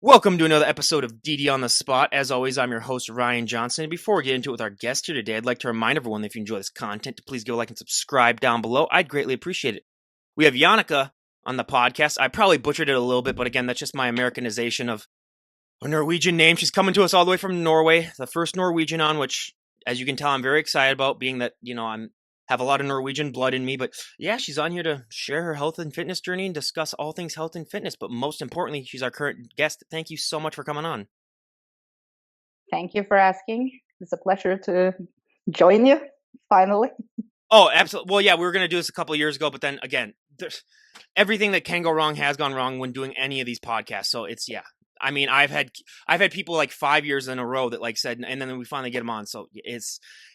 Welcome to another episode of DD on the Spot. As always, I'm your host, Ryan Johnson. And before we get into it with our guest here today, I'd like to remind everyone that if you enjoy this content, to please give a like and subscribe down below. I'd greatly appreciate it. We have Jannicke on the podcast. I probably butchered it a little bit, but again, that's just my Americanization of a Norwegian name. She's coming to us all the way from Norway, the first Norwegian on, which, as you can tell, I'm very excited about, being that, I'm have a lot of Norwegian blood in me. But yeah, she's on here to share her health and fitness journey and discuss all things health and fitness. But most importantly, she's our current guest. Thank you so much for coming on. Thank you for asking. It's a pleasure to join you finally. Oh, absolutely. Well, yeah, we were going to do this a couple of years ago, but then again, everything that can go wrong has gone wrong when doing any of these podcasts. So it's, yeah. I mean, I've had people like 5 years in a row that like said, and then we finally get them on. So it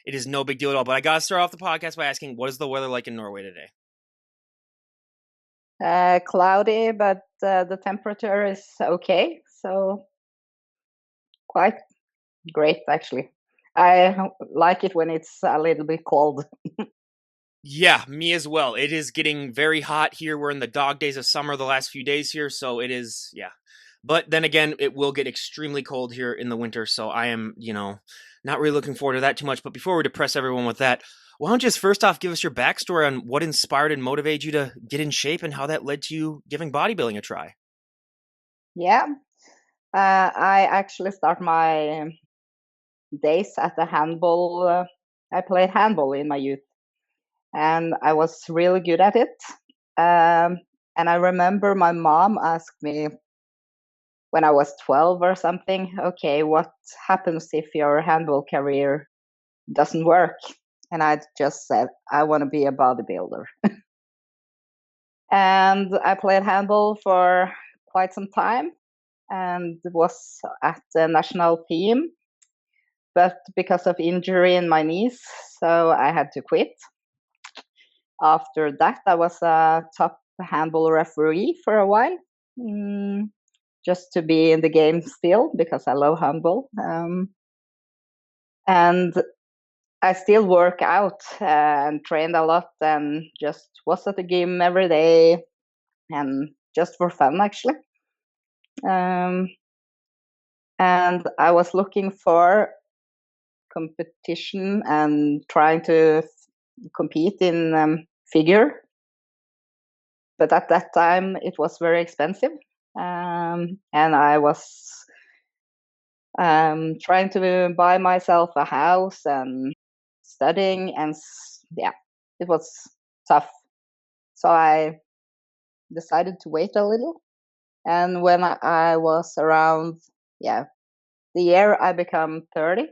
is no big deal at all. But I got to start off the podcast by asking, what is the weather like in Norway today? Cloudy, but the temperature is okay. So quite great, actually. I like it when it's a little bit cold. Yeah, me as well. It is getting very hot here. We're in the dog days of summer the last few days here. So it is, yeah. But then again, it will get extremely cold here in the winter. So I am, not really looking forward to that too much. But before we depress everyone with that, why don't you just first off give us your backstory on what inspired and motivated you to get in shape and how that led to you giving bodybuilding a try? Yeah, I actually start my days at the handball. I played handball in my youth, and I was really good at it. And I remember my mom asked me when I was 12 or something, okay, what happens if your handball career doesn't work? And I just said, I want to be a bodybuilder. And I played handball for quite some time and was at the national team. But because of injury in my knees, so I had to quit. After that, I was a top handball referee for a while. Just to be in the game still because I love handball. And I still work out and trained a lot and just was at the gym every day and just for fun, actually. And I was looking for competition and trying to compete in figure. But at that time, it was very expensive. And I was trying to buy myself a house and studying, and yeah, it was tough. So I decided to wait a little. And when I was around, the year I become 30,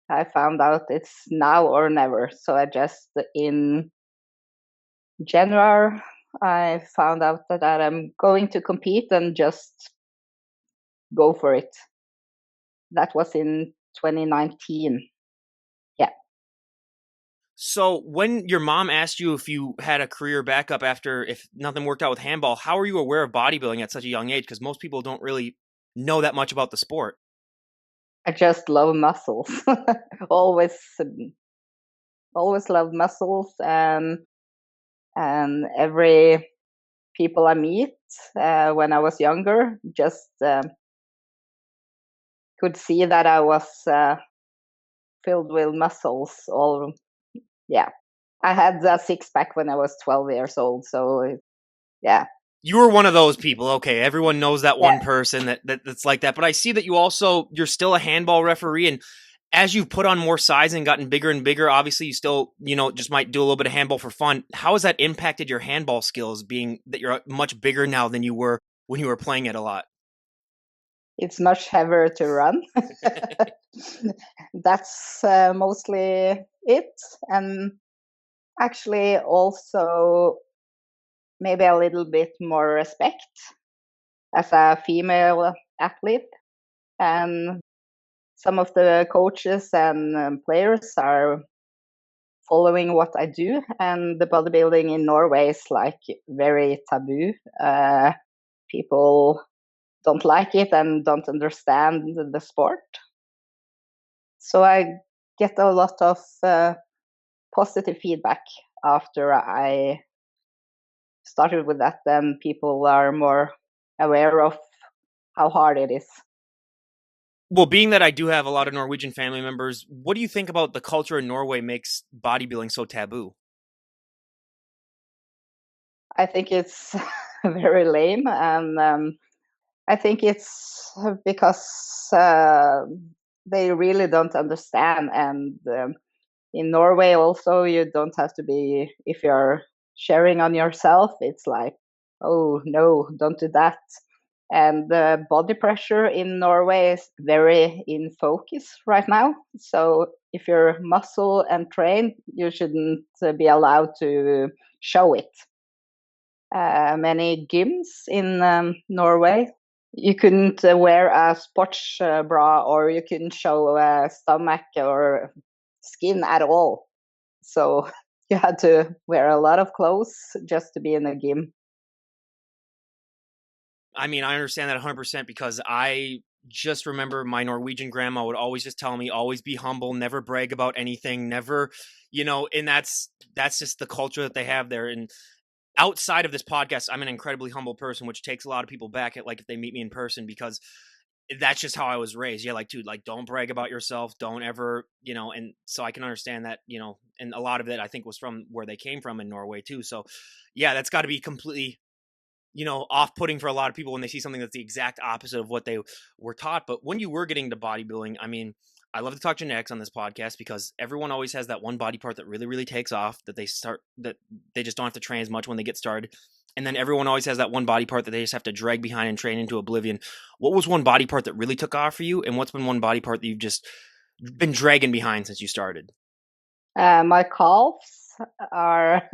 I found out it's now or never. So I just, in January, I found out that I'm going to compete and just go for it. That was in 2019. Yeah. So when your mom asked you if you had a career backup after if nothing worked out with handball, how were you aware of bodybuilding at such a young age? Because most people don't really know that much about the sport. I just love muscles. always, always loved muscles, and every people I meet when I was younger just could see that I was filled with muscles. I had a six pack when I was 12 years old. So yeah. You were one of those people. Okay, everyone knows that one person that's like that. But I see that you're still a handball referee, and as you've put on more size and gotten bigger and bigger, obviously you still, just might do a little bit of handball for fun. How has that impacted your handball skills, being that you're much bigger now than you were when you were playing it a lot? It's much heavier to run. That's mostly it. And actually also maybe a little bit more respect as a female athlete. And some of the coaches and players are following what I do. And the bodybuilding in Norway is like very taboo. People don't like it and don't understand the sport. So I get a lot of positive feedback after I started with that. Then people are more aware of how hard it is. Well, being that I do have a lot of Norwegian family members, what do you think about the culture in Norway makes bodybuilding so taboo? I think it's very lame, and I think it's because they really don't understand. And in Norway, also, you don't have to be, if you're sharing on yourself, it's like, oh no, don't do that. And the body pressure in Norway is very in focus right now. So if you're muscle and trained, you shouldn't be allowed to show it. Many gyms in Norway, you couldn't wear a sports bra, or you couldn't show a stomach or skin at all. So you had to wear a lot of clothes just to be in a gym. I mean, I understand that 100% because I just remember my Norwegian grandma would always just tell me, always be humble, never brag about anything, never, and that's just the culture that they have there. And outside of this podcast, I'm an incredibly humble person, which takes a lot of people back at like if they meet me in person because that's just how I was raised. Yeah, like dude, like don't brag about yourself, don't ever, and so I can understand that, and a lot of it I think was from where they came from in Norway too. So yeah, that's got to be completely off-putting for a lot of people when they see something that's the exact opposite of what they were taught. But when you were getting to bodybuilding, I mean, I love to talk genetics on this podcast because everyone always has that one body part that really, really takes off that they just don't have to train as much when they get started. And then everyone always has that one body part that they just have to drag behind and train into oblivion. What was one body part that really took off for you? And what's been one body part that you've just been dragging behind since you started? My calves are,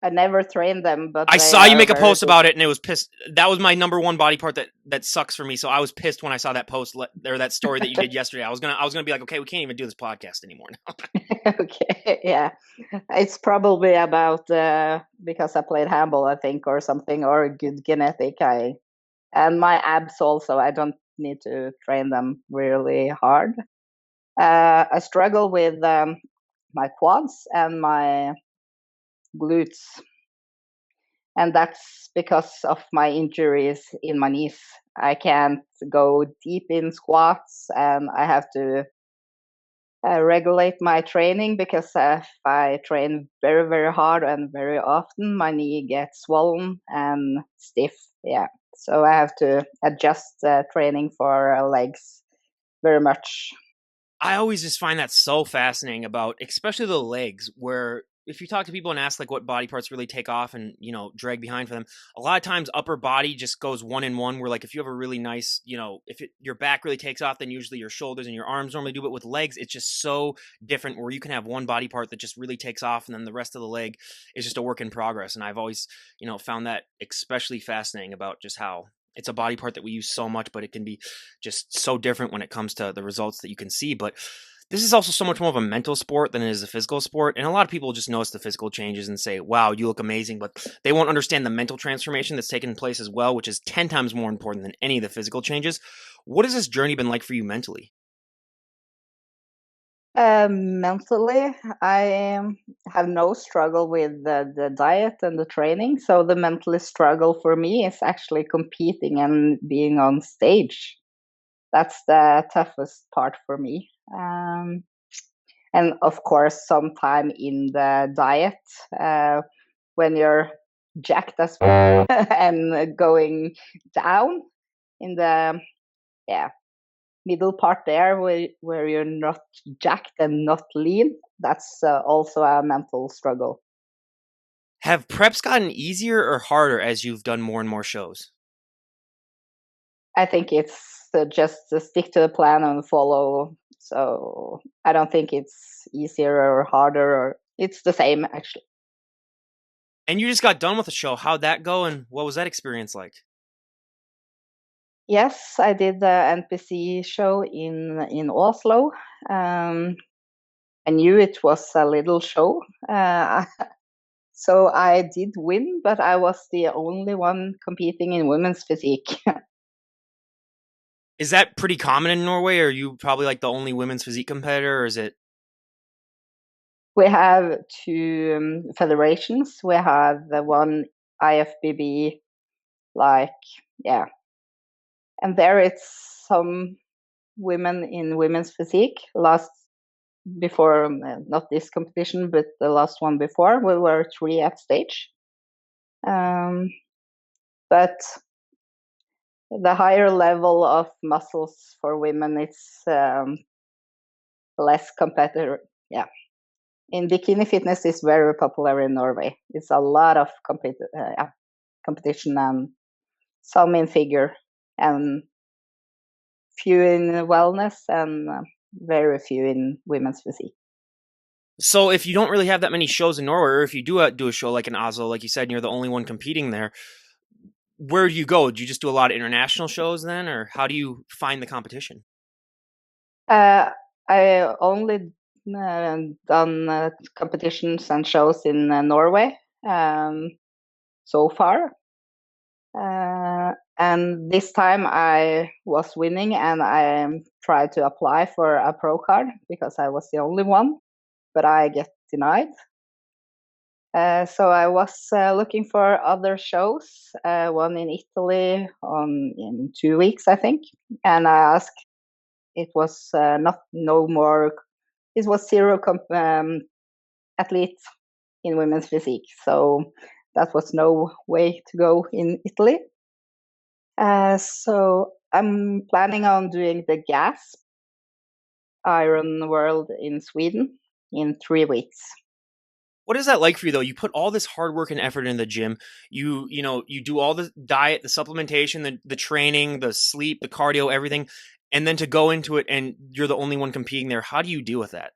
I never trained them, but I they saw you are make a very post big. about it, and it was pissed. That was my number one body part that sucks for me. So I was pissed when I saw that post or that story that you did yesterday. I was gonna be like, okay, we can't even do this podcast anymore now. Okay, yeah. It's probably about because I played handball, I think, or something, or good genetic. And my abs also, I don't need to train them really hard. I struggle with my quads and my glutes, and that's because of my injuries in my knees. I can't go deep in squats, and I have to regulate my training because if I train very, very hard and very often, my knee gets swollen and stiff. Yeah. So I have to adjust training for legs very much. I always just find that so fascinating about, especially the legs, where if you talk to people and ask like what body parts really take off and drag behind for them, a lot of times upper body just goes one in one. Where like if you have a really nice, if your back really takes off, then usually your shoulders and your arms normally do. But with legs, it's just so different. Where you can have one body part that just really takes off, and then the rest of the leg is just a work in progress. And I've always found that especially fascinating about just how it's a body part that we use so much, but it can be just so different when it comes to the results that you can see. But this is also so much more of a mental sport than it is a physical sport. And a lot of people just notice the physical changes and say, wow, you look amazing. But they won't understand the mental transformation that's taken place as well, which is 10 times more important than any of the physical changes. What has this journey been like for you mentally? Mentally, I have no struggle with the diet and the training. So the mentally struggle for me is actually competing and being on stage. That's the toughest part for me. And of course, sometime in the diet, when you're jacked as well and going down in the yeah middle part there where you're not jacked and not lean, that's also a mental struggle. Have preps gotten easier or harder as you've done more and more shows? I think it's just to stick to the plan and follow. So I don't think it's easier or harder, or it's the same actually. And you just got done with a show. How'd that go? And what was that experience like? Yes, I did the NPC show in Oslo. Um, I knew it was a little show, so I did win, but I was the only one competing in women's physique. Is that pretty common in Norway? Or are you probably like the only women's physique competitor? Or is it? We have two federations. We have the one IFBB, like, yeah, And there it's some women in women's physique. Last before, not this competition, but the last one before, we were 3 at stage. But the higher level of muscles for women, it's less competitive. Yeah. In bikini fitness is very popular in Norway. It's a lot of competition, and some in figure, and few in wellness, and very few in women's physique. So if you don't really have that many shows in Norway, or if you do a show like in Oslo, like you said, and you're the only one competing there, where do you go? Do you just do a lot of international shows then, or how do you find the competition? I only done competitions and shows in Norway so far. And this time I was winning, and I tried to apply for a pro card because I was the only one, but I get denied. So I was looking for other shows, one in Italy in 2 weeks, I think, and I asked. It was no more. It was zero athletes in women's physique, so that was no way to go in Italy. So I'm planning on doing the gas Iron World in Sweden in 3 weeks. What is that like for you though? You put all this hard work and effort in the gym. You do all the diet, the supplementation, the training, the sleep, the cardio, everything, and then to go into it and you're the only one competing there. How do you deal with that?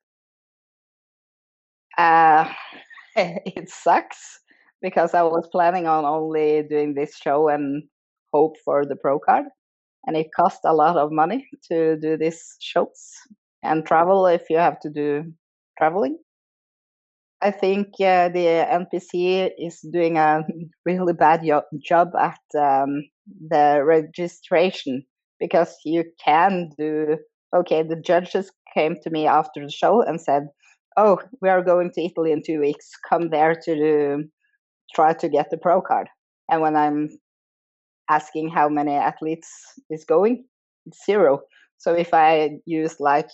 Uh, it sucks because I was planning on only doing this show and hope for the pro card, and it cost a lot of money to do these shows and travel if you have to do traveling. I think the NPC is doing a really bad job at the registration, because you can do. Okay, the judges came to me after the show and said, "Oh, we are going to Italy in 2 weeks. Come there to try to get the pro card." And when I'm asking how many athletes is going, it's zero. So if I use like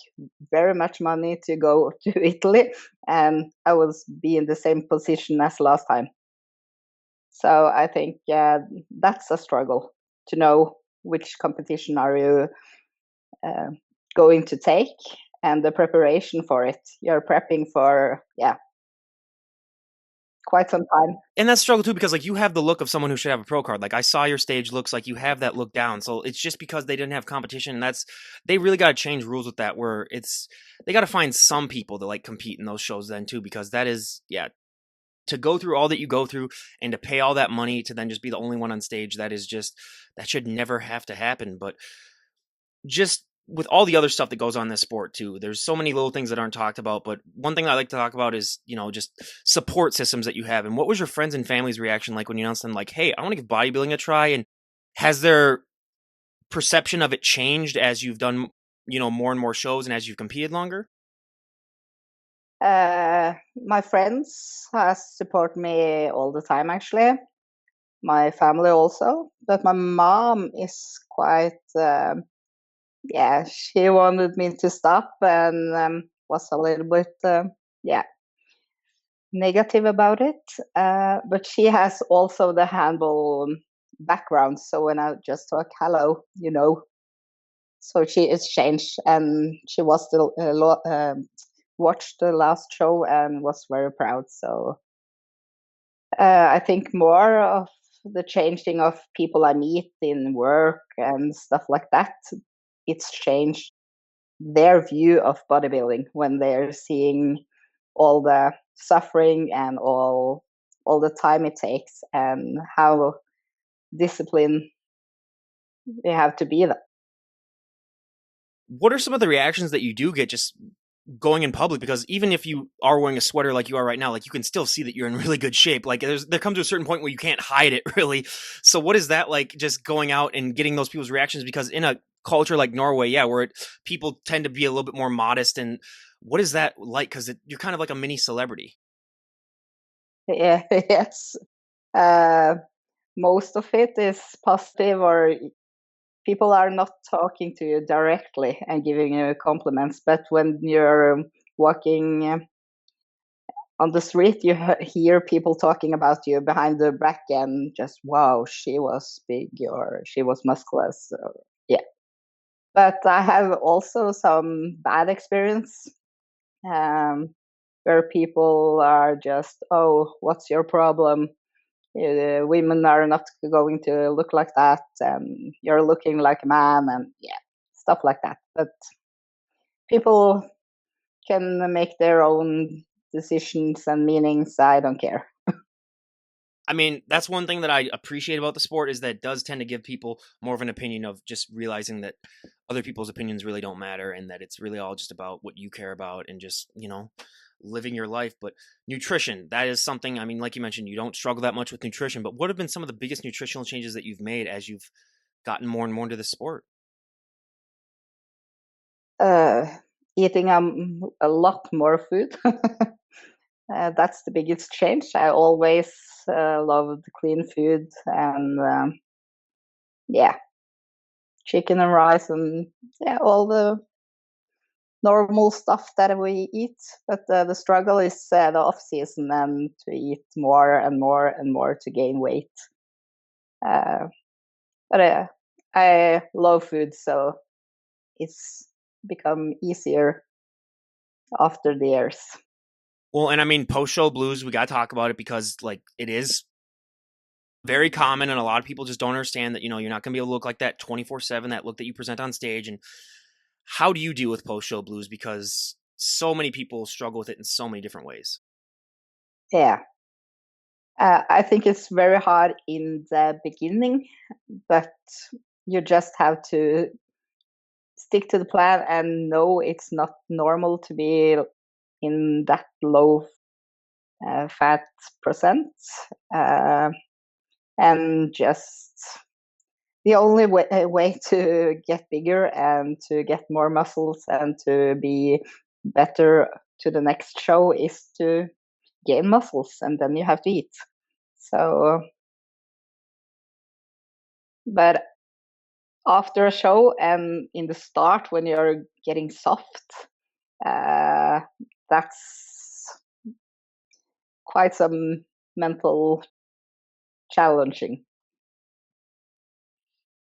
very much money to go to Italy, and I will be in the same position as last time. So I think that's a struggle to know which competition are you uh, going to take, and the preparation for it. You're prepping for quite some time. And that's struggle too, because like you have the look of someone who should have a pro card. Like I saw your stage looks like you have that look down. So it's just because they didn't have competition. And they really got to change rules with that, where they got to find some people to like compete in those shows then too, because that is, to go through all that you go through and to pay all that money to then just be the only one on stage. That should never have to happen. But just with all the other stuff that goes on in this sport too, there's so many little things that aren't talked about. But one thing I like to talk about is, just support systems that you have. And what was your friends and family's reaction like when you announced them, like, hey, I want to give bodybuilding a try? And has their perception of it changed as you've done, more and more shows and as you've competed longer? My friends has support me all the time, actually. My family also, but my mom is quite she wanted me to stop, and was a little bit negative about it, but she has also the handball background, so when I just talk hello, so she is changed, and she was still watched the last show and was very proud. So I think more of the changing of people I meet in work and stuff like that, it's changed their view of bodybuilding when they're seeing all the suffering and all the time it takes, and how disciplined you have to be. What are some of the reactions that you do get just going in public? Because even if you are wearing a sweater like you are right now, like you can still see that you're in really good shape. Like there comes to a certain point where you can't hide it really. So what is that like, just going out and getting those people's reactions? Because in a culture like Norway, where people tend to be a little bit more modest, and what is that like? Because you're kind of like a mini celebrity. Yeah, yes. Most of it is positive, or people are not talking to you directly and giving you compliments, but when you're walking on the street, you hear people talking about you behind the back and just, wow, she was big or she was musculous. Or, yeah. But I have also some bad experience um, where people are just, oh, what's your problem? Women are not going to look like that, and you're looking like a man, and yeah, stuff like that. But people can make their own decisions and meanings. I don't care. I mean, that's one thing that I appreciate about the sport is that it does tend to give people more of an opinion of just realizing that other people's opinions really don't matter and that it's really all just about what you care about and just, living your life. But nutrition, that is something, I mean, like you mentioned, you don't struggle that much with nutrition, but what have been some of the biggest nutritional changes that you've made as you've gotten more and more into the sport? Uh, Eating a lot more food. That's the biggest change. I always loved clean food and yeah, chicken and rice and yeah, all the normal stuff that we eat. But the struggle is the off season and to eat more and more and more to gain weight. Uh, but I love food, so it's become easier after the years. Well, and I mean, post show blues, we got to talk about it because, like, it is very common and a lot of people just don't understand that, you're not going to be able to look like that 24/7, that look that you present on stage. And how do you deal with post show blues? Because so many people struggle with it in so many different ways. Yeah. I think it's very hard in the beginning, but you just have to stick to the plan and know it's not normal to be in that low fat percent. Uh, and just the only way to get bigger and to get more muscles and to be better to the next show is to gain muscles, and then you have to eat. So, but after a show and in the start when you're getting soft, uh, that's quite some mental challenging.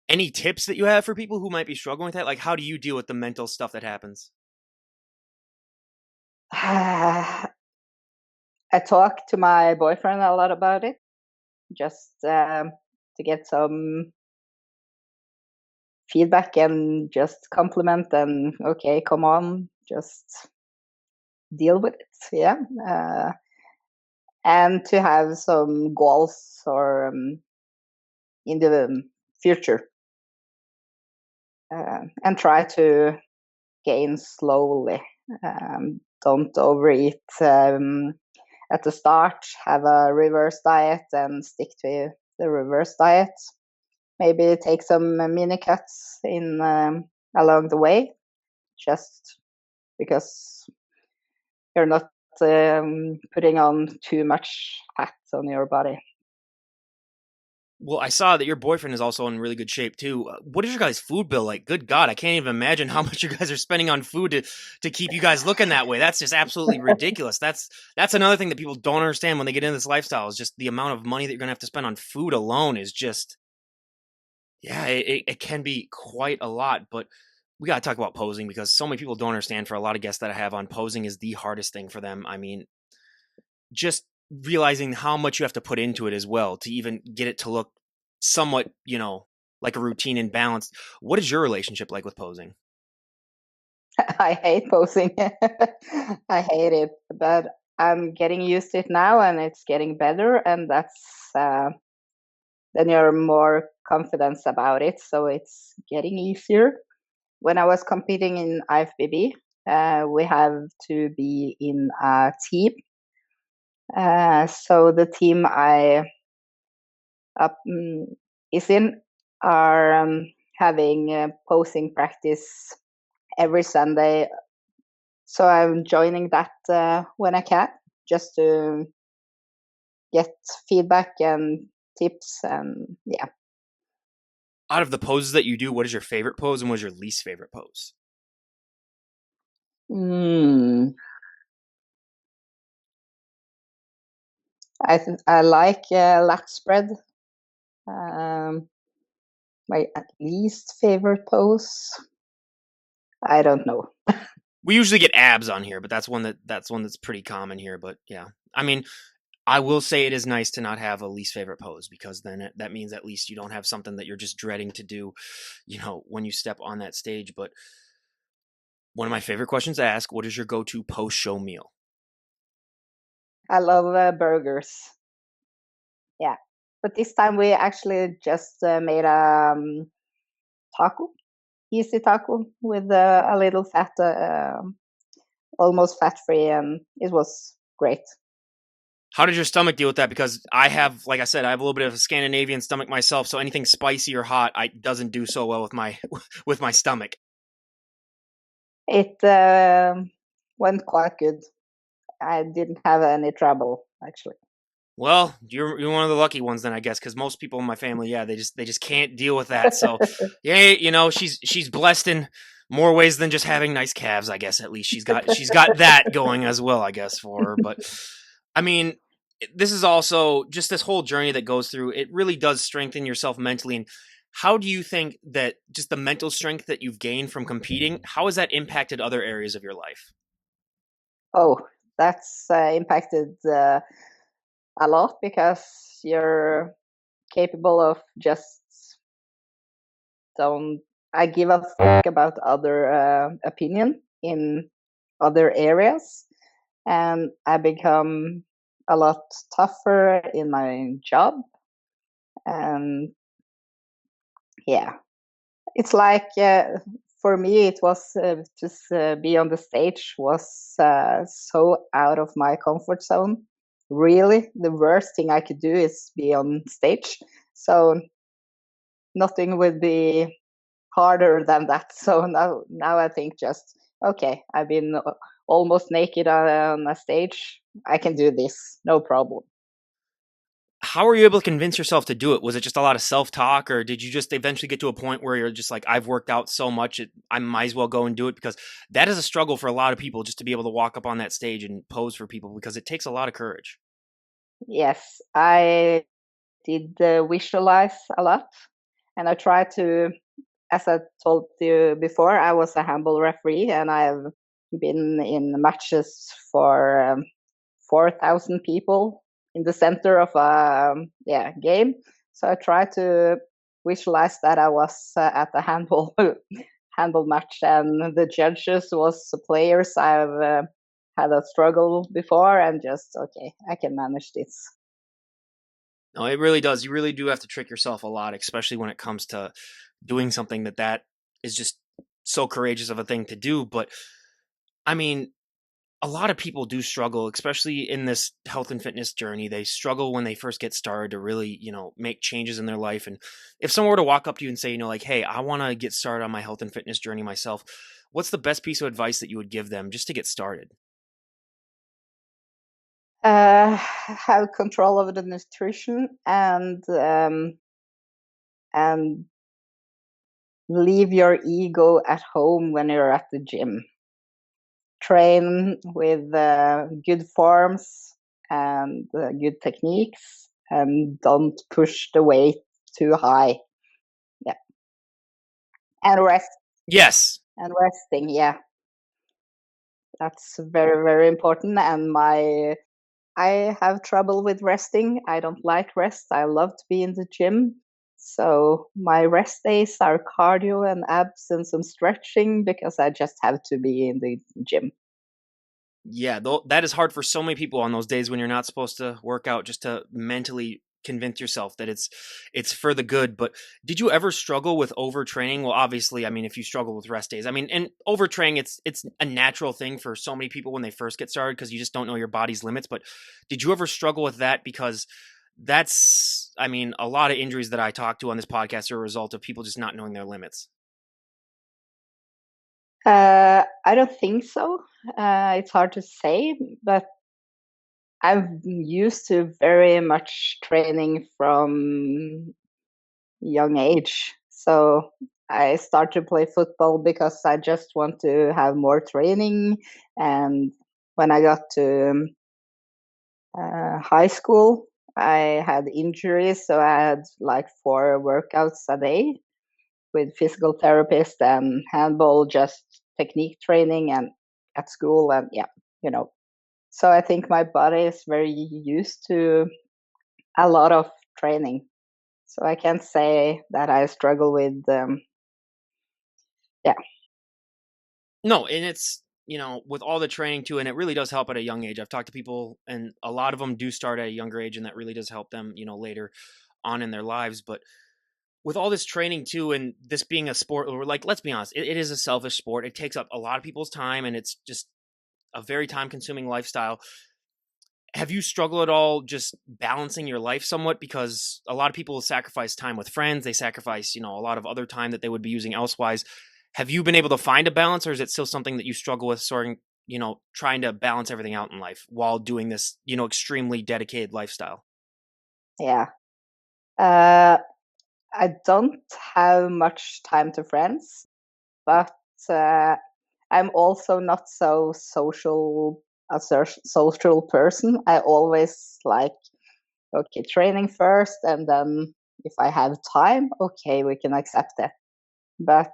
Any tips that you have for people who might be struggling with that? Like, how do you deal with the mental stuff that happens? I talk to my boyfriend a lot about it, just to get some feedback and just compliment and okay, come on, just deal with it. Yeah. And to have some goals or in the future, and try to gain slowly. Don't overeat at the start. Have a reverse diet and stick to the reverse diet. Maybe take some mini cuts in along the way, just because you're not putting on too much fat on your body. Well, I saw that your boyfriend is also in really good shape too. What is your guys' food bill like? Good God, I can't even imagine how much you guys are spending on food to keep you guys looking that way. That's just absolutely ridiculous. That's another thing that people don't understand when they get into this lifestyle is just the amount of money that you're gonna have to spend on food alone is just, yeah, it can be quite a lot. But we gotta talk about posing because so many people don't understand. For a lot of guests that I have on, posing is the hardest thing for them. I mean, just realizing how much you have to put into it as well to even get it to look somewhat, like a routine and balanced. What is your relationship like with posing? I hate posing. I hate it, but I'm getting used to it now, and it's getting better. And that's then you're more confident about it, so it's getting easier. When I was competing in IFBB, we have to be in a team. So the team I is in are having posing practice every Sunday. So I'm joining that when I can, just to get feedback and tips and yeah. Out of the poses that you do, what is your favorite pose and what is your least favorite pose? Hmm. I like lat spread. Um, my least favorite pose, I don't know. We usually get abs on here, but that's one that's pretty common here. But yeah, I mean, I will say it is nice to not have a least favorite pose because then that means at least you don't have something that you're just dreading to do, when you step on that stage. But one of my favorite questions to ask: what is your go-to post-show meal? I love burgers. Yeah, but this time we actually just made a taco, easy taco with a little fat, almost fat free, and it was great. How did your stomach deal with that? Because I have, like I said, I have a little bit of a Scandinavian stomach myself, so anything spicy or hot, I doesn't do so well with my with my stomach. It went quite good. I didn't have any trouble actually. Well, you're one of the lucky ones then, I guess, because most people in my family, yeah, they just can't deal with that. So, yeah, she's blessed in more ways than just having nice calves. I guess at least she's got that going as well. I guess for her, but I mean, this is also just this whole journey that goes through. It really does strengthen yourself mentally. And how do you think that just the mental strength that you've gained from competing, how has that impacted other areas of your life? Oh, that's impacted a lot because you're capable of just don't. I give a fuck about other opinion in other areas, and I become a lot tougher in my job. And yeah, it's like for me, it was just be on the stage was so out of my comfort zone. Really, the worst thing I could do is be on stage. So nothing would be harder than that. So now I think just okay, I've been almost naked on a stage. I can do this, no problem. How were you able to convince yourself to do it? Was it just a lot of self-talk, or did you just eventually get to a point where you're just like, I've worked out so much, I might as well go and do it? Because that is a struggle for a lot of people, just to be able to walk up on that stage and pose for people, because it takes a lot of courage. Yes, I did visualize a lot, and I tried to, as I told you before, I was a handball referee, and I've been in matches for 4,000 people in the center of a game. So I tried to visualize that I was at the handball handball match, and the judges was players I've had a struggle before, and just okay, I can manage this. No, it really does. You really do have to trick yourself a lot, especially when it comes to doing something that is just so courageous of a thing to do. But I mean, a lot of people do struggle, especially in this health and fitness journey. They struggle when they first get started to really, make changes in their life. And if someone were to walk up to you and say, like, hey, I want to get started on my health and fitness journey myself, what's the best piece of advice that you would give them just to get started? Have control over the nutrition and leave your ego at home when you're at the gym. Train with good forms and good techniques, and don't push the weight too high. Yeah, and rest Yes. and resting. Yeah, that's very very important. And I have trouble with resting. I don't like rest. I love to be in the gym. So my rest days are cardio and abs and some stretching because I just have to be in the gym. Yeah, though that is hard for so many people on those days when you're not supposed to work out, just to mentally convince yourself that it's for the good. But did you ever struggle with overtraining? Well, obviously, I mean, if you struggle with rest days, I mean, and overtraining, it's a natural thing for so many people when they first get started because you just don't know your body's limits. But did you ever struggle with that? Because that's, I mean, a lot of injuries that I talk to on this podcast are a result of people just not knowing their limits. I don't think so. It's hard to say, but I'm used to very much training from young age. So I start to play football because I just want to have more training. And when I got to high school, I had injuries, so I had like 4 workouts a day with physical therapist and handball, just technique training and at school, and yeah, you know. So I think my body is very used to a lot of training. So I can't say that I struggle with yeah. No, and it's, with all the training too, and it really does help at a young age. I've talked to people, and a lot of them do start at a younger age, and that really does help them, later on in their lives. But with all this training too, and this being a sport, or like, let's be honest, it is a selfish sport. It takes up a lot of people's time, and it's just a very time consuming lifestyle. Have you struggled at all just balancing your life somewhat? Because a lot of people sacrifice time with friends, they sacrifice, a lot of other time that they would be using elsewise. Have you been able to find a balance, or is it still something that you struggle with, sorting, trying to balance everything out in life while doing this, extremely dedicated lifestyle? Yeah. Uh, I don't have much time to friends, but uh, I'm also not so social person. I always like, okay, training first, and then if I have time, okay, we can accept it. But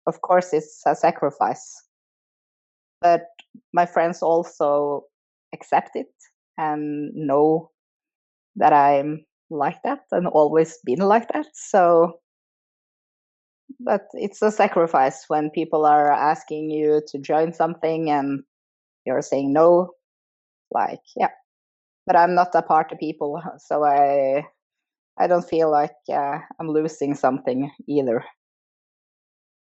of course, it's a sacrifice. But my friends also accept it and know that I'm like that and always been like that. So, but it's a sacrifice when people are asking you to join something and you're saying no. Like, yeah, but I'm not a party people, so I don't feel like I'm losing something either.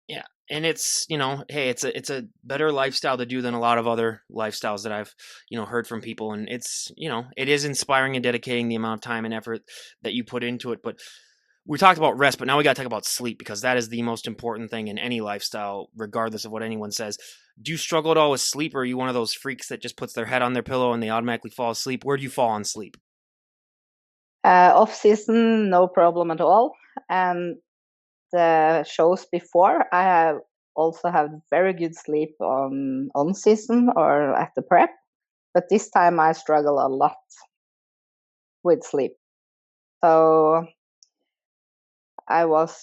Yeah. And it's, hey, it's a better lifestyle to do than a lot of other lifestyles that I've, heard from people. And it's, it is inspiring and dedicating the amount of time and effort that you put into it. But we talked about rest, but now we got to talk about sleep, because that is the most important thing in any lifestyle, regardless of what anyone says. Do you struggle at all with sleep, or are you one of those freaks that just puts their head on their pillow and they automatically fall asleep? Where do you fall on sleep? Off season, no problem at all. And the shows before, I have also had very good sleep on season or at the prep. But this time I struggle a lot with sleep. So I was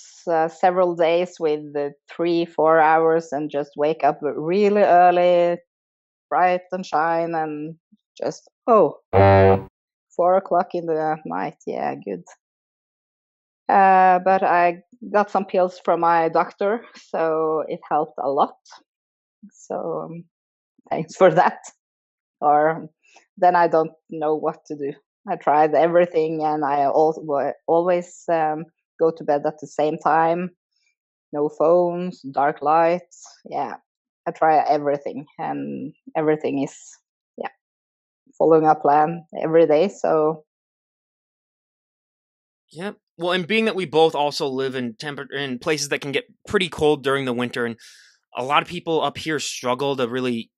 several days with 3, 4 hours and just wake up really early, bright and shine, and just 4 o'clock in the night. Yeah, good. But I got some pills from my doctor, so it helped a lot. So thanks for that. Or then I don't know what to do. I tried everything, and I always go to bed at the same time. No phones, dark lights. Yeah, I try everything, and everything is yeah following a plan every day. So Yeah. Well, and being that we both also live in places that can get pretty cold during the winter, and a lot of people up here struggle to really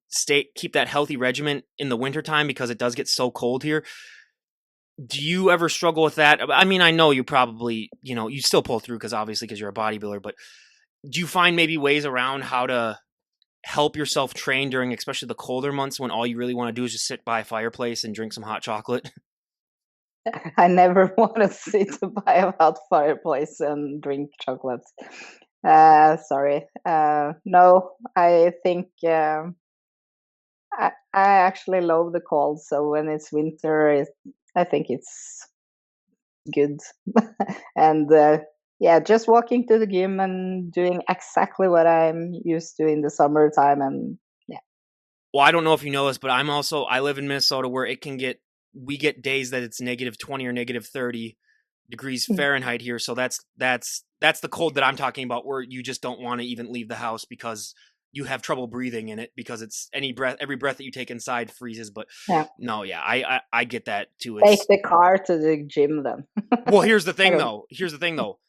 keep that healthy regimen in the wintertime because it does get so cold here. Do you ever struggle with that? I mean, I know you probably, you still pull through, because obviously, because you're a bodybuilder, but do you find maybe ways around how to help yourself train during especially the colder months, when all you really want to do is just sit by a fireplace and drink some hot chocolate? I never want to sit by a hot fireplace and drink chocolate. Sorry. No, I think I actually love the cold. So when it's winter, I think it's good. And yeah, just walking to the gym and doing exactly what I'm used to in the summertime. And yeah, Well, I don't know if you know this, but I live in Minnesota, where we get days that it's -20 or -30 degrees mm, Fahrenheit here. So that's the cold that I'm talking about, where you just don't want to even leave the house because you have trouble breathing in it, because it's every breath that you take inside freezes. But yeah. no, yeah, I get that too. Take It's the car to the gym then. Well, here's the I thing don't. though. Here's the thing though.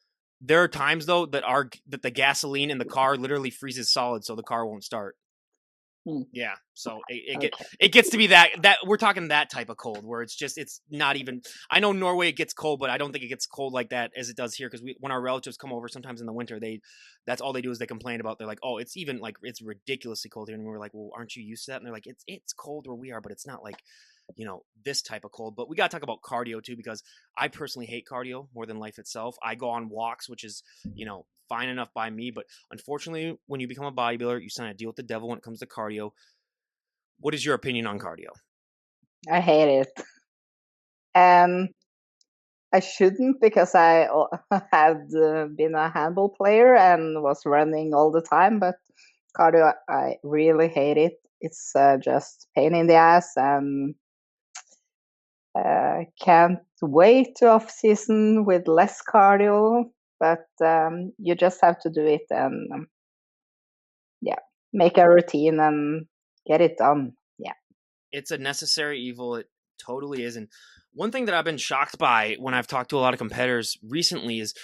There are times though that the gasoline in the car literally freezes solid, so the car won't start. Mm, Yeah, so okay. it gets to be that we're talking that type of cold where it's not even. I know Norway it gets cold, but I don't think it gets cold like that as it does here because we when our relatives come over sometimes in the winter that's all they do is they complain about they're like, oh, it's even like it's ridiculously cold here, and we're like, well, aren't you used to that? And they're like, it's cold where we are, but it's not like this type of cold. But we got to talk about cardio too because I personally hate cardio more than life itself. I go on walks, which is fine enough by me, but unfortunately, when you become a bodybuilder, you kind of deal with the devil when it comes to cardio. What is your opinion on cardio? I hate it. And I shouldn't because I had been a handball player and was running all the time. But cardio, I really hate it. It's just pain in the ass, and can't wait to off season with less cardio. But you just have to do it and yeah, make a routine and get it done. Yeah. It's a necessary evil. It totally is. And one thing that I've been shocked by when I've talked to a lot of competitors recently is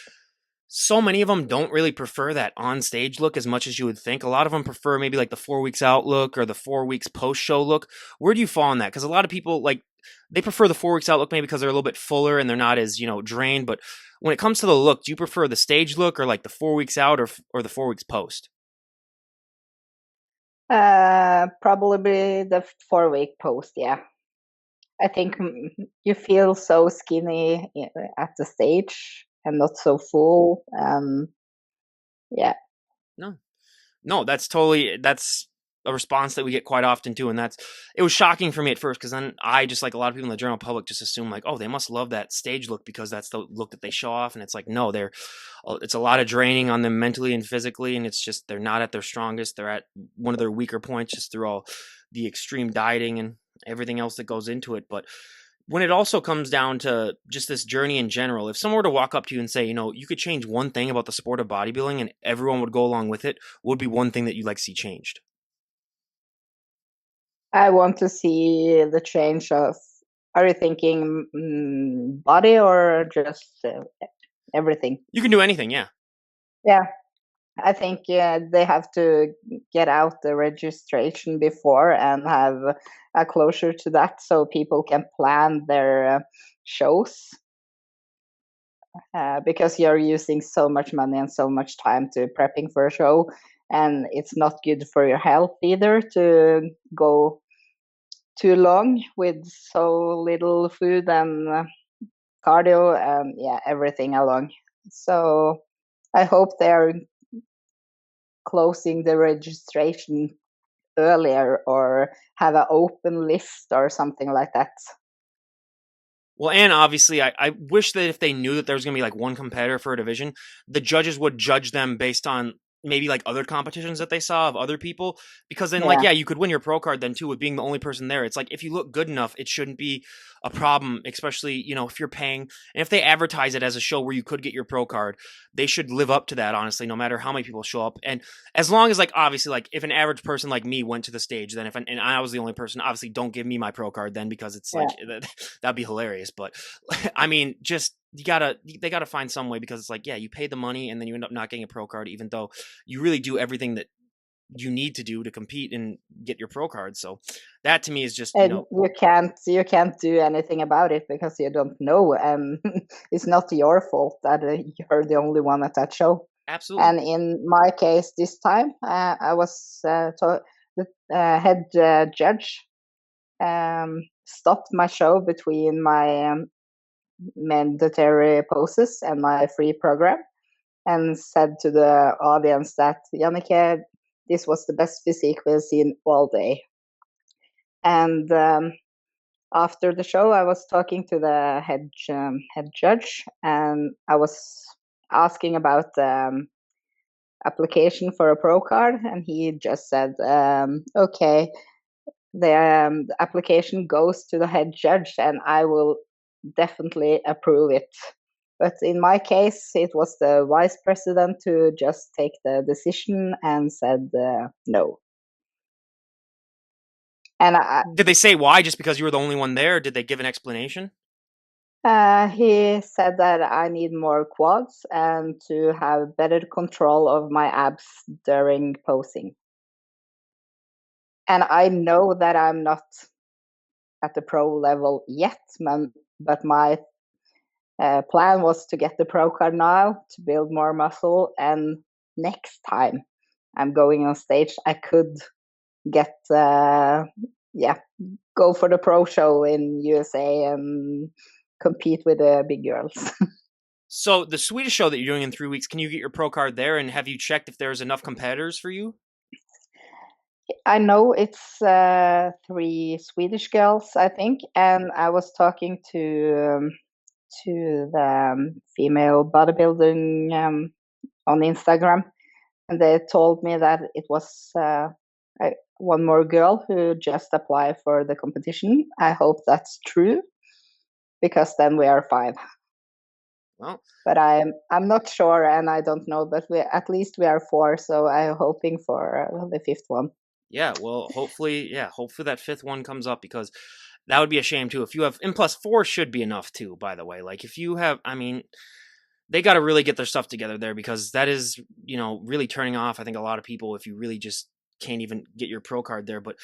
so many of them don't really prefer that on stage look as much as you would think. A lot of them prefer maybe like the 4 weeks out look or the 4 weeks post show look. Where do you fall on that? Because a lot of people like they prefer the 4 weeks out look maybe because they're a little bit fuller and they're not as drained. But when it comes to the look, do you prefer the stage look or like the 4 weeks out or the 4 weeks post? Probably the 4 week post. Yeah. I think you feel so skinny at the stage and not so full. Yeah. No, no, that's a response that we get quite often too, and it was shocking for me at first because then I just like a lot of people in the general public just assume like, oh, they must love that stage look because that's the look that they show off, and it's like no, it's a lot of draining on them mentally and physically, and it's just they're not at their strongest, they're at one of their weaker points just through all the extreme dieting and everything else that goes into it, but when it also comes down to just this journey in general, if someone were to walk up to you and say, you could change one thing about the sport of bodybuilding and everyone would go along with it, what would be one thing that you'd like to see changed? I want to see the change of. Are you thinking body or just everything? You can do anything, yeah. Yeah. I think they have to get out the registration before and have a closure to that so people can plan their shows because you're using so much money and so much time to prepping for a show, and it's not good for your health either to go too long with so little food and cardio and yeah, everything along. So I hope they're closing the registration earlier or have an open list or something like that. Well, and obviously, I wish that if they knew that there was going to be like one competitor for a division, the judges would judge them based on maybe like other competitions that they saw of other people. Because then, like, Yeah, yeah, you could win your pro card then too with being the only person there. It's like if you look good enough, it shouldn't be a problem, especially, if you're paying. And if they advertise it as a show where you could get your pro card, they should live up to that, honestly, no matter how many people show up. And as long as, like, obviously, like, if an average person like me went to the stage, then and I was the only person, obviously, don't give me my pro card then because it's yeah. like, that'd be hilarious. But I mean, just they gotta find some way because it's like, yeah, you pay the money and then you end up not getting a pro card, even though you really do everything that you need to do to compete and get your pro card. So that to me is just, And you can't do anything about it because you don't know, and it's not your fault that you're the only one at that show. absolutely. And in my case, this time I was the head judge stopped my show between my mandatory poses and my free program and said to the audience that Jannicke, this was the best physique we've seen all day. And after the show, I was talking to the head judge, and I was asking about the application for a pro card, and he just said, "Okay, the application goes to the head judge, and I will definitely approve it." But in my case, it was the vice president who just take the decision and said no. And Did they say why? Just because you were the only one there? Did they give an explanation? he said that I need more quads and to have better control of my abs during posing. And I know that I'm not at the pro level yet, but my plan was to get the pro card now to build more muscle, and next time I'm going on stage, I could get go for the pro show in USA and compete with the big girls. So the Swedish show that you're doing in 3 weeks, can you get your pro card there? And have you checked if there's enough competitors for you? I know it's 3 Swedish girls, I think, and I was talking to the female bodybuilding on Instagram, and they told me that it was one more girl who just applied for the competition. I hope that's true, because then we are 5. Well, but I'm not sure, and I don't know. But at least we are 4, so I'm hoping for the 5th one. yeah, well, hopefully that 5th one comes up, because that would be a shame too. If you have, and plus 4 should be enough too, by the way. Like if you have, I mean, they got to really get their stuff together there, because that is, really turning off, I think, a lot of people if you really just can't even get your pro card there. But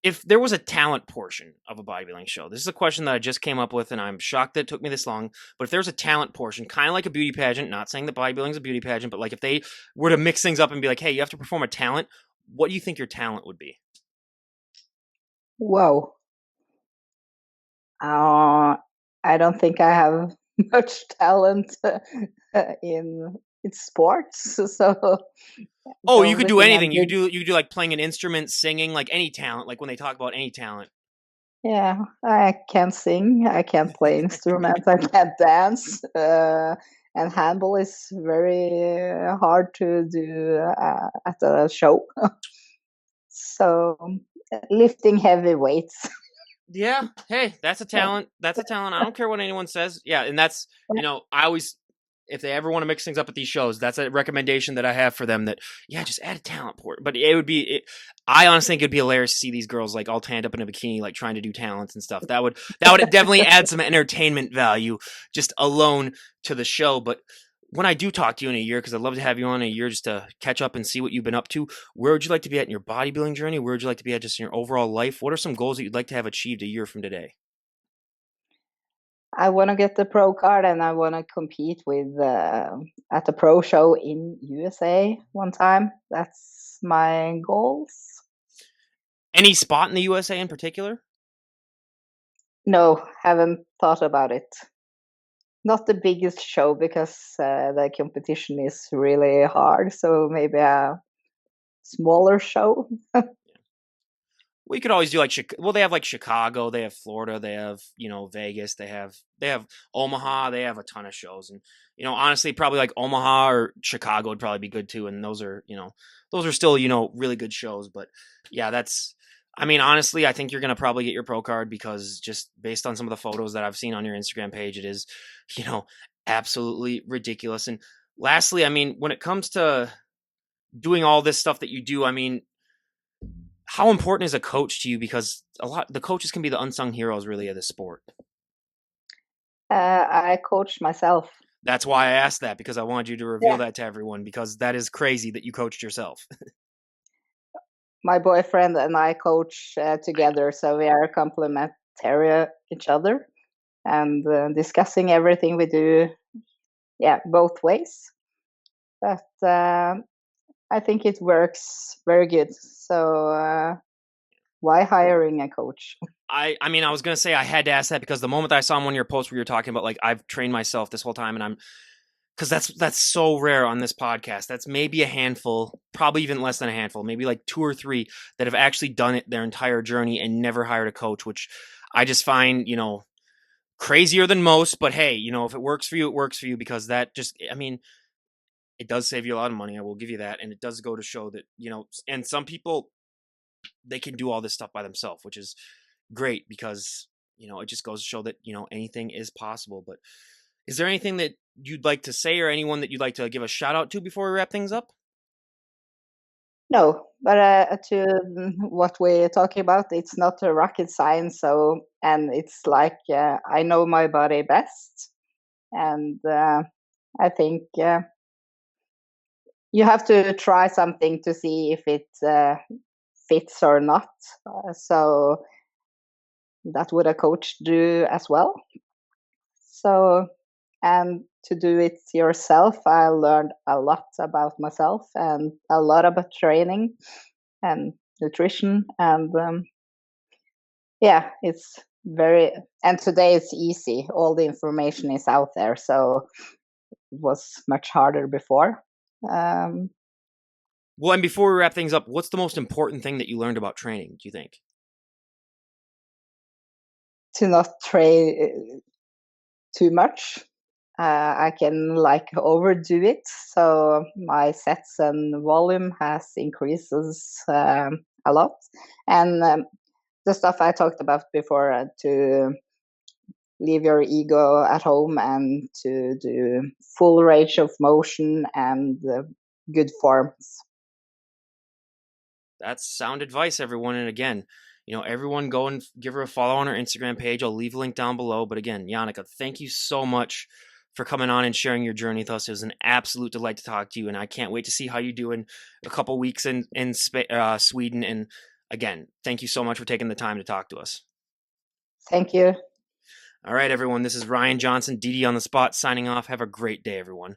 if there was a talent portion of a bodybuilding show, this is a question that I just came up with, and I'm shocked that it took me this long. But if there's a talent portion, kind of like a beauty pageant, not saying that bodybuilding is a beauty pageant, but like if they were to mix things up and be like, hey, you have to perform a talent, what do you think your talent would be? Whoa. I don't think I have much talent in sports. So Oh, the you could only do thing I anything. did, You could do like playing an instrument, singing, like any talent. Like when they talk about any talent. yeah, I can't sing, I can't play instruments, I can't dance. And handball is very hard to do at a show. So lifting heavy weights. Yeah. Hey, that's a talent. That's a talent. I don't care what anyone says. Yeah, and that's, I always, if they ever want to mix things up at these shows, that's a recommendation that I have for them. That, yeah, just add a talent port. But it would be, I honestly think it'd be hilarious to see these girls like all tanned up in a bikini, like trying to do talents and stuff. That would definitely add some entertainment value just alone to the show. But when I do talk to you in a year, because I'd love to have you on in a year just to catch up and see what you've been up to, where would you like to be at in your bodybuilding journey? Where would you like to be at just in your overall life? What are some goals that you'd like to have achieved a year from today? I want to get the pro card, and I want to compete with at the pro show in USA one time. That's my goals. Any spot in the USA in particular? No, haven't thought about it. Not the biggest show, because the competition is really hard. So maybe a smaller show. We could always do like they have like Chicago, they have Florida, they have Vegas, they have Omaha, they have a ton of shows, and honestly, probably like Omaha or Chicago would probably be good too, and those are still really good shows. But yeah, that's, I mean, honestly, I think you're gonna probably get your pro card, because just based on some of the photos that I've seen on your Instagram page, it is you know absolutely ridiculous. And lastly, I mean, when it comes to doing all this stuff that you do, I mean, how important is a coach to you? Because the coaches can be the unsung heroes, really, of the sport. I coached myself. That's why I asked that, because I wanted you to reveal Yeah. that to everyone, because that is crazy that you coached yourself. My boyfriend and I coach together, so we are complementary each other, and discussing everything we do, yeah, both ways. But I think it works very good. So why hiring a coach? I mean, I was gonna say I had to ask that, because the moment I saw one of your posts where you're talking about like, I've trained myself this whole time, and because that's so rare on this podcast. That's maybe a handful, probably even less than a handful, maybe like 2 or 3 that have actually done it their entire journey and never hired a coach, which I just find crazier than most. But hey, if it works for you, it works for you, because that just, I mean, it does save you a lot of money. I will give you that, and it does go to show that and some people, they can do all this stuff by themselves, which is great, because it just goes to show that anything is possible. But is there anything that you'd like to say, or anyone that you'd like to give a shout out to before we wrap things up? No, but to what we're talking about, it's not a rocket science. So, and it's like I know my body best, and I think you have to try something to see if it fits or not. So that would a coach do as well. So, and to do it yourself, I learned a lot about myself and a lot about training and nutrition. And yeah, it's very, and today it's easy. All the information is out there. So it was much harder before. Well, and before we wrap things up, what's the most important thing that you learned about training, do you think? To not train too much. I can like overdo it, so my sets and volume has increases a lot. And the stuff I talked about before, to leave your ego at home and to do full range of motion and good forms. That's sound advice, everyone. And again, everyone go and give her a follow on her Instagram page. I'll leave a link down below. But again, Jannicke, thank you so much for coming on and sharing your journey with us. It was an absolute delight to talk to you, and I can't wait to see how you do in a couple weeks in Sweden. And again, thank you so much for taking the time to talk to us. Thank you. All right, everyone. This is Ryan Johnson, DD on the Spot, signing off. Have a great day, everyone.